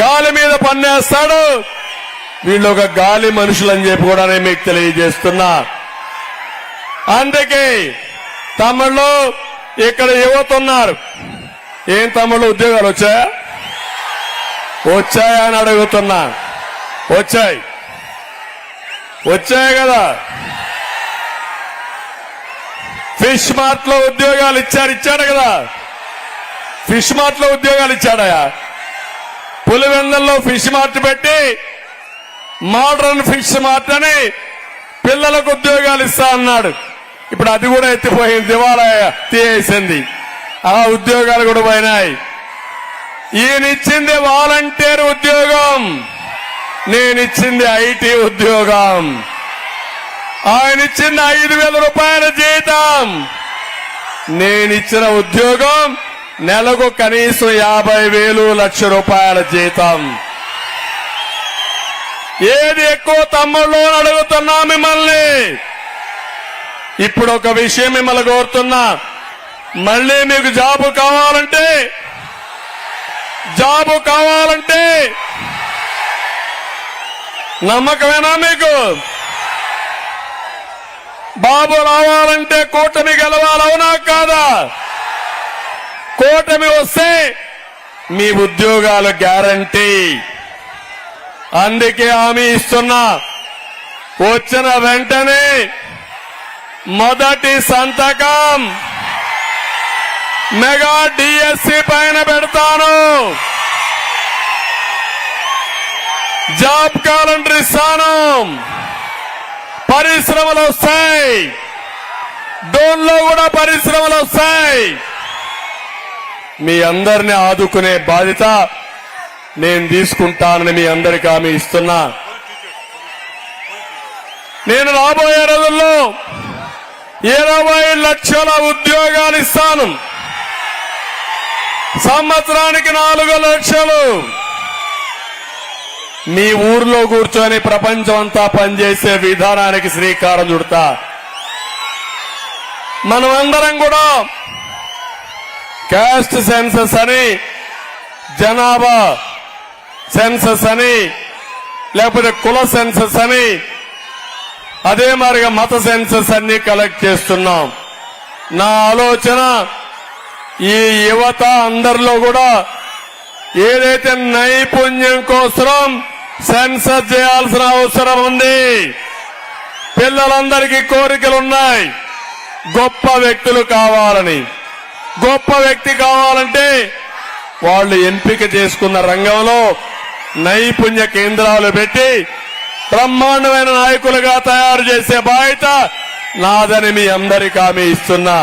గాలి మీద పన్నేస్తాడు. వీళ్ళు ఒక గాలి మనుషులని చెప్పి కూడా నేను మీకు తెలియజేస్తున్నా. అందుకే తమిళ్లో ఇక్కడ యువత ఉన్నారు. ఏం తమిళ్లో ఉద్యోగాలు వచ్చాయా? వచ్చాయా అని అడుగుతున్నా. వచ్చాయి కదా. ఫిష్ మార్ట్ లో ఉద్యోగాలు ఇచ్చాడు కదా. ఫిష్ మార్ట్ లో ఉద్యోగాలు ఇచ్చాడయా. పులివెందుల్లో ఫిష్ మార్ట్ పెట్టి మోడర్న్ ఫిష్ మార్ట్ అని పిల్లలకు ఉద్యోగాలు ఇస్తా అన్నాడు. ఇప్పుడు అది కూడా ఎత్తిపోయింది, దివాలా తీసేసింది. ఆ ఉద్యోగాలు కూడా పోయినాయి. ఈయనిచ్చింది వాలంటీర్ ఉద్యోగం, నేనిచ్చింది ఐటీ ఉద్యోగం. ఆయనిచ్చింది 5,000 రూపాయల జీతం, నేనిచ్చిన ఉద్యోగం నెలకు కనీసం 50,000 లక్ష రూపాయల జీతం. ఏది ఎక్కువ తమ్ముళ్ళు అని అడుగుతున్నా మిమ్మల్ని. ఇప్పుడు ఒక విషయం మిమ్మల్ని కోరుతున్నా. మళ్ళీ మీకు జాబు కావాలంటే నమ్మకమేనా మీకు? బాబు రావాలంటే కూటమి గెలవాలవునా కాదా? కూటమి వస్తే మీ ఉద్యోగాలు గ్యారంటీ. అందుకే హామీ ఇస్తున్నా, వచ్చిన వెంటనే మొదటి సంతకం మెగా డిఎస్సి పైన పెడతాను. జాబ్ క్యాలెండర్ ఇస్తాను. పరిశ్రమలు వస్తాయి, డోన్లో కూడా పరిశ్రమలు వస్తాయి. మీ అందరిని ఆదుకునే బాధ్యత నేను తీసుకుంటానని మీ అందరికీ హామీ ఇస్తున్నా. నేను రాబోయే రోజుల్లో 20 లక్షల ఉద్యోగాలు ఇస్తాను. సంవత్సరానికి 4 లక్షలు. మీ ఊర్లో కూర్చొని ప్రపంచం అంతా పనిచేసే విధానానికి శ్రీకారం చుడతా. మనమందరం కూడా క్యాస్ట్ సెన్సస్ అని, జనాభా సెన్సస్ అని, లేకపోతే కుల సెన్సస్ అని, అదే మరిగా మత సెన్సస్ అన్ని కలెక్ట్ చేస్తున్నాం. నా ఆలోచన ఈ యువత అందరిలో కూడా ఏదైతే నైపుణ్యం కోసం సెన్సస్ చేయాల్సిన అవసరం ఉంది. పిల్లలందరికీ కోరికలున్నాయి, గొప్ప వ్యక్తులు కావాలని. గొప్ప వ్యక్తి కావాలంటే వాళ్ళు ఎంపిక చేసుకున్న రంగంలో నైపుణ్య కేంద్రాలు పెట్టి బ్రహ్మాండమైన నాయకులుగా తయారు చేసే బాధ్యత నాదని మీ అందరికీ హామీ ఇస్తున్నా.